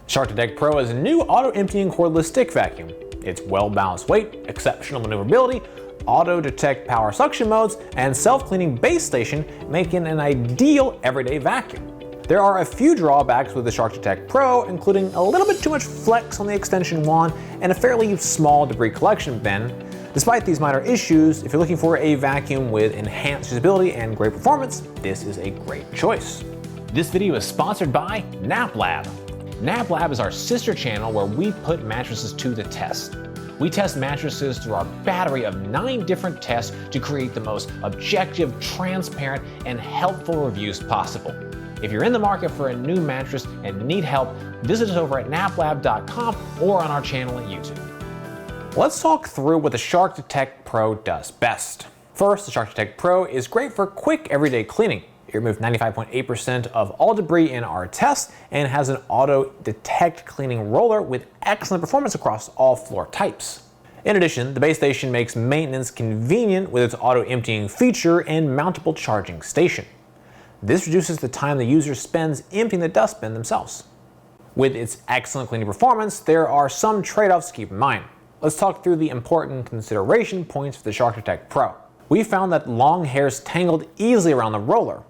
Shark Detect Pro is a new auto-emptying cordless stick vacuum. Its well-balanced weight, exceptional maneuverability, auto-detect power suction modes, and self-cleaning base station make it an ideal everyday vacuum. There are a few drawbacks with the Shark Detect Pro, including a little bit too much flex on the extension wand and a fairly small debris collection bin. Despite these minor issues, if you're looking for a vacuum with enhanced usability and great performance, this is a great choice. This video is sponsored by NapLab. NapLab is our sister channel where we put mattresses to the test. We test mattresses through our battery of 9 different tests to create the most objective, transparent, and helpful reviews possible. If you're in the market for a new mattress and need help, visit us over at naplab.com or on our channel at YouTube. Let's talk through what the Shark Detect Pro does best. First, the Shark Detect Pro is great for quick everyday cleaning. It removed 95.8% of all debris in our test and has an auto-detect cleaning roller with excellent performance across all floor types. In addition, the base station makes maintenance convenient with its auto-emptying feature and mountable charging station. This reduces the time the user spends emptying the dustbin themselves. With its excellent cleaning performance, there are some trade-offs to keep in mind. Let's talk through the important consideration points for the Shark Detect Pro. We found that long hairs tangled easily around the roller.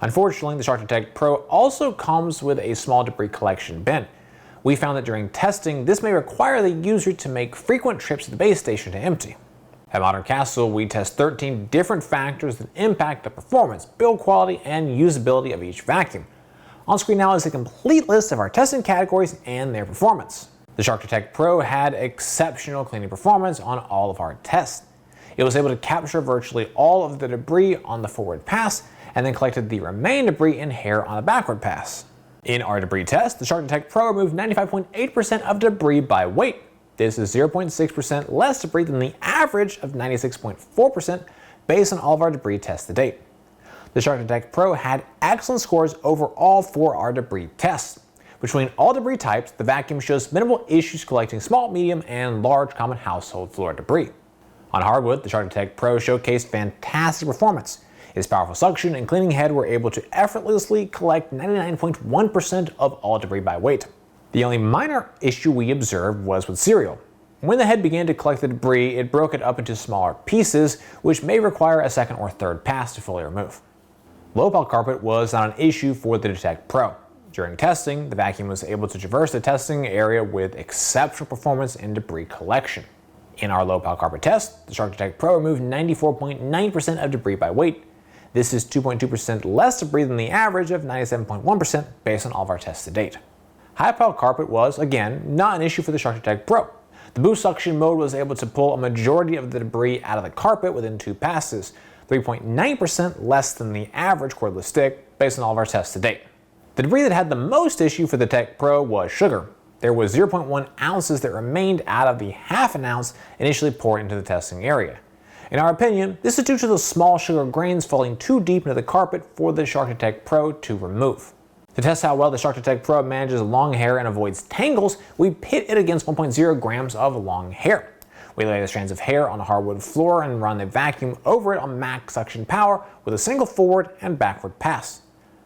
Unfortunately, the Shark Detect Pro also comes with a small debris collection bin. We found that during testing, this may require the user to make frequent trips to the base station to empty. At Modern Castle, we test 13 different factors that impact the performance, build quality, and usability of each vacuum. On screen now is a complete list of our testing categories and their performance. The Shark Detect Pro had exceptional cleaning performance on all of our tests. It was able to capture virtually all of the debris on the forward pass and then collected the remaining debris and hair on a backward pass. In our debris test, the Shark Detect Pro removed 95.8% of debris by weight. This is 0.6% less debris than the average of 96.4% based on all of our debris tests to date. The Shark Detect Pro had excellent scores overall for our debris tests. Between all debris types, the vacuum shows minimal issues collecting small, medium, and large common household floor debris. On hardwood, the Shark Detect Pro showcased fantastic performance. Its powerful suction and cleaning head were able to effortlessly collect 99.1% of all debris by weight. The only minor issue we observed was with cereal. When the head began to collect the debris, it broke it up into smaller pieces, which may require a second or third pass to fully remove. Low pile carpet was not an issue for the Detect Pro. During testing, the vacuum was able to traverse the testing area with exceptional performance in debris collection. In our low pile carpet test, the Shark Detect Pro removed 94.9% of debris by weight. This is 2.2% less debris than the average of 97.1% based on all of our tests to date. High pile carpet was, again, not an issue for the Shark Detect Pro. The boost suction mode was able to pull a majority of the debris out of the carpet within 2 passes, 3.9% less than the average cordless stick based on all of our tests to date. The debris that had the most issue for the Detect Pro was sugar. There was 0.1 ounces that remained out of the ½ ounce initially poured into the testing area. In our opinion, this is due to the small sugar grains falling too deep into the carpet for the Shark Detect Pro to remove. To test how well the Shark Detect Pro manages long hair and avoids tangles, we pit it against 1.0 grams of long hair. We lay the strands of hair on a hardwood floor and run the vacuum over it on max suction power with a single forward and backward pass.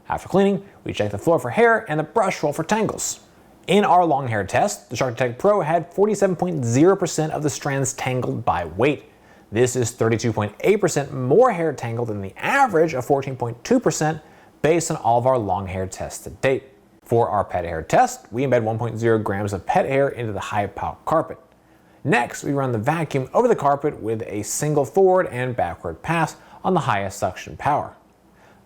After cleaning, we check the floor for hair and the brush roll for tangles. In our long hair test, the Shark Detect Pro had 47.0% of the strands tangled by weight. This is 32.8% more hair tangled than the average of 14.2% based on all of our long hair tests to date. For our pet hair test, we embed 1.0 grams of pet hair into the high pile carpet. Next, we run the vacuum over the carpet with a single forward and backward pass on the highest suction power.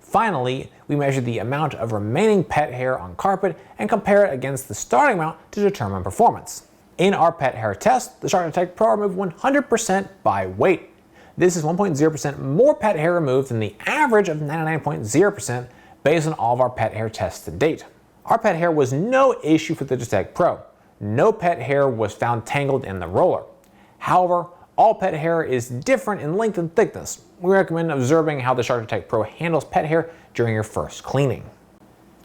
Finally, we measure the amount of remaining pet hair on carpet and compare it against the starting amount to determine performance. In our pet hair test, the Shark Detect Pro removed 100% by weight. This is 1.0% more pet hair removed than the average of 99.0% based on all of our pet hair tests to date. Our pet hair was no issue for the Detect Pro. No pet hair was found tangled in the roller. However, all pet hair is different in length and thickness. We recommend observing how the Shark Detect Pro handles pet hair during your first cleaning.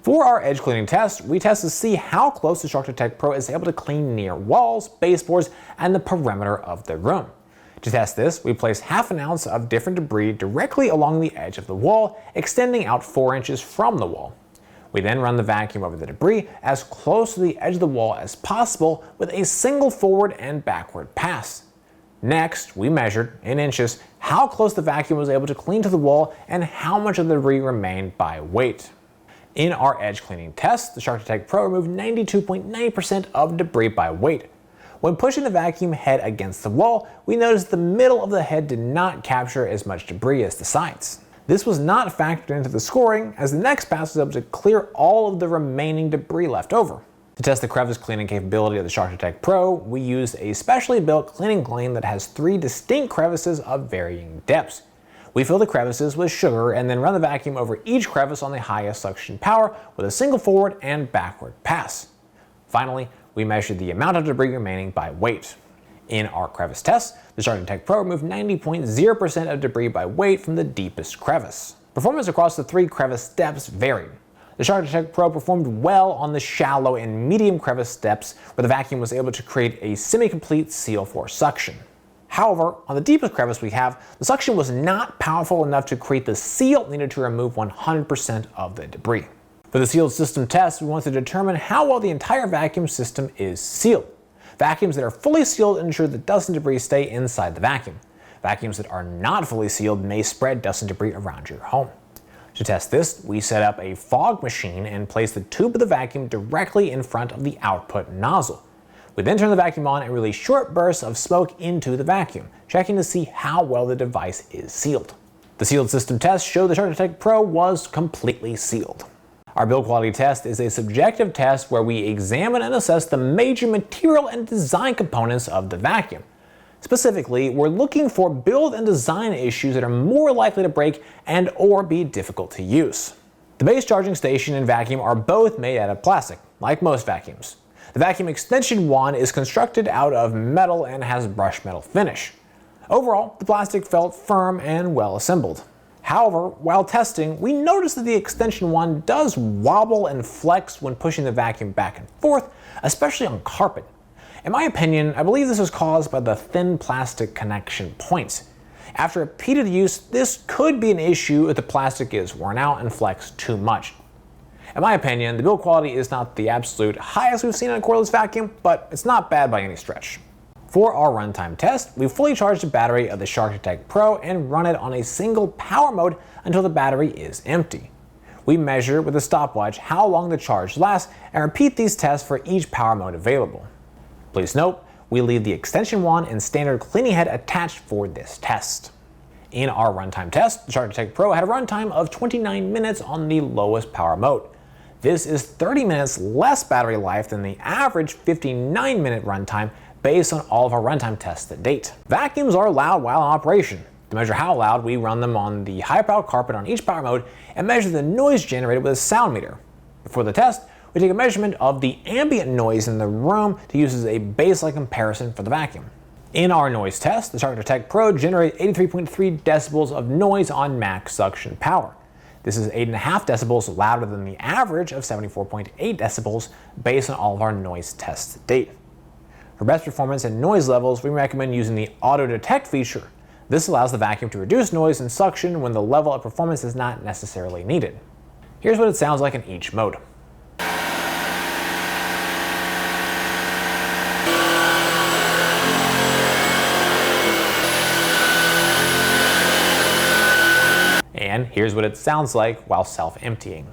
For our edge cleaning test, we test to see how close the Shark Detect Pro is able to clean near walls, baseboards, and the perimeter of the room. To test this, we place ½ ounce of different debris directly along the edge of the wall, extending out 4 inches from the wall. We then run the vacuum over the debris as close to the edge of the wall as possible with a single forward and backward pass. Next, we measured, in inches, how close the vacuum was able to clean to the wall and how much of the debris remained by weight. In our edge cleaning test, the Shark Detect Pro removed 92.9% of debris by weight. When pushing the vacuum head against the wall, we noticed the middle of the head did not capture as much debris as the sides. This was not factored into the scoring, as the next pass was able to clear all of the remaining debris left over. To test the crevice cleaning capability of the Shark Detect Pro, we used a specially built cleaning gland that has 3 distinct crevices of varying depths. We fill the crevices with sugar and then run the vacuum over each crevice on the highest suction power with a single forward and backward pass. Finally, we measured the amount of debris remaining by weight. In our crevice test, the Shark Detect Pro removed 90.0% of debris by weight from the deepest crevice. Performance across the 3 crevice depths varied. The Shark Detect Pro performed well on the shallow and medium crevice depths where the vacuum was able to create a semi-complete seal for suction. However, on the deepest crevice we have, the suction was not powerful enough to create the seal needed to remove 100% of the debris. For the sealed system test, we want to determine how well the entire vacuum system is sealed. Vacuums that are fully sealed ensure that dust and debris stay inside the vacuum. Vacuums that are not fully sealed may spread dust and debris around your home. To test this, we set up a fog machine and place the tube of the vacuum directly in front of the output nozzle. We then turn the vacuum on and release short bursts of smoke into the vacuum, checking to see how well the device is sealed. The sealed system test showed the Shark Detect Pro was completely sealed. Our build quality test is a subjective test where we examine and assess the major material and design components of the vacuum. Specifically, we're looking for build and design issues that are more likely to break and or be difficult to use. The base charging station and vacuum are both made out of plastic, like most vacuums. The vacuum extension wand is constructed out of metal and has brushed metal finish. Overall, the plastic felt firm and well assembled. However, while testing, we noticed that the extension wand does wobble and flex when pushing the vacuum back and forth, especially on carpet. In my opinion, I believe this is caused by the thin plastic connection points. After repeated use, this could be an issue if the plastic is worn out and flexed too much. In my opinion, the build quality is not the absolute highest we've seen in a cordless vacuum, but it's not bad by any stretch. For our runtime test, we fully charged the battery of the Shark Detect Pro and run it on a single power mode until the battery is empty. We measure with a stopwatch how long the charge lasts and repeat these tests for each power mode available. Please note, we leave the extension wand and standard cleaning head attached for this test. In our runtime test, the Shark Detect Pro had a runtime of 29 minutes on the lowest power mode. This is 30 minutes less battery life than the average 59-minute runtime based on all of our runtime tests to date. Vacuums are loud while in operation. To measure how loud, we run them on the high-power carpet on each power mode and measure the noise generated with a sound meter. Before the test, we take a measurement of the ambient noise in the room to use as a baseline comparison for the vacuum. In our noise test, the Shark Detect Pro generated 83.3 decibels of noise on max suction power. This is 8.5 decibels louder than the average of 74.8 decibels based on all of our noise tests to date. For best performance and noise levels, we recommend using the auto detect feature. This allows the vacuum to reduce noise and suction when the level of performance is not necessarily needed. Here's what it sounds like in each mode. And here's what it sounds like while self-emptying.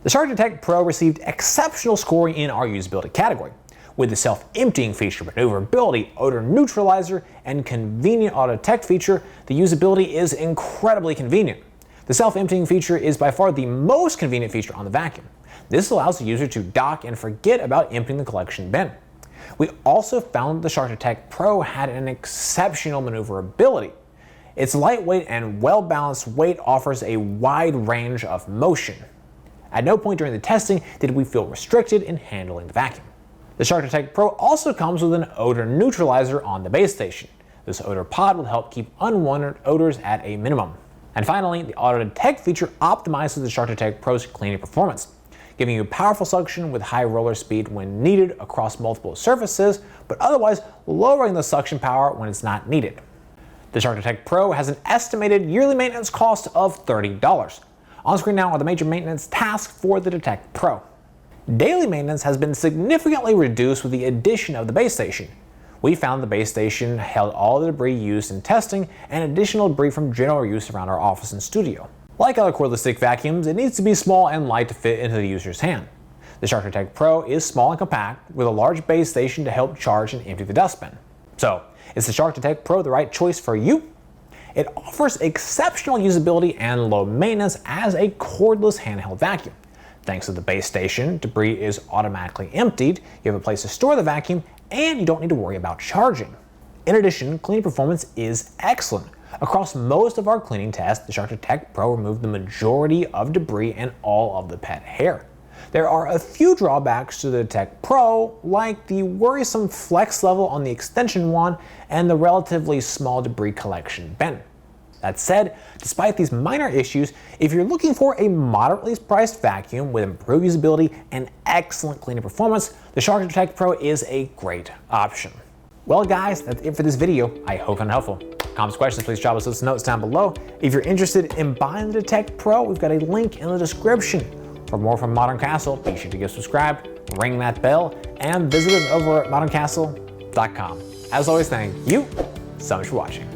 The Shark Detect Pro received exceptional scoring in our usability category. With the self-emptying feature, maneuverability, odor neutralizer, and convenient auto detect feature, the usability is incredibly convenient. The self-emptying feature is by far the most convenient feature on the vacuum. This allows the user to dock and forget about emptying the collection bin. We also found the Shark Detect Pro had an exceptional maneuverability. Its lightweight and well-balanced weight offers a wide range of motion. At no point during the testing did we feel restricted in handling the vacuum. The Shark Detect Pro also comes with an odor neutralizer on the base station. This odor pod will help keep unwanted odors at a minimum. And finally, the auto detect feature optimizes the Shark Detect Pro's cleaning performance, giving you powerful suction with high roller speed when needed across multiple surfaces, but otherwise lowering the suction power when it's not needed. The Shark Detect Pro has an estimated yearly maintenance cost of $30. On screen now are the major maintenance tasks for the Detect Pro. Daily maintenance has been significantly reduced with the addition of the base station. We found the base station held all the debris used in testing and additional debris from general use around our office and studio. Like other cordless stick vacuums, it needs to be small and light to fit into the user's hand. The Shark Detect Pro is small and compact with a large base station to help charge and empty the dustbin. So, is the Shark Detect Pro the right choice for you? It offers exceptional usability and low maintenance as a cordless handheld vacuum. Thanks to the base station, debris is automatically emptied, you have a place to store the vacuum, and you don't need to worry about charging. In addition, cleaning performance is excellent. Across most of our cleaning tests, the Shark Detect Pro removed the majority of debris and all of the pet hair. There are a few drawbacks to the Detect Pro, like the worrisome flex level on the extension wand and the relatively small debris collection bin. That said, despite these minor issues, if you're looking for a moderately priced vacuum with improved usability and excellent cleaning performance, the Shark Detect Pro is a great option. Well guys, that's it for this video. I hope it's helpful. Comments, questions, please drop us those notes down below. If you're interested in buying the Detect Pro, we've got a link in the description. For more from Modern Castle, be sure to get subscribed, ring that bell, and visit us over at moderncastle.com. As always, thank you so much for watching.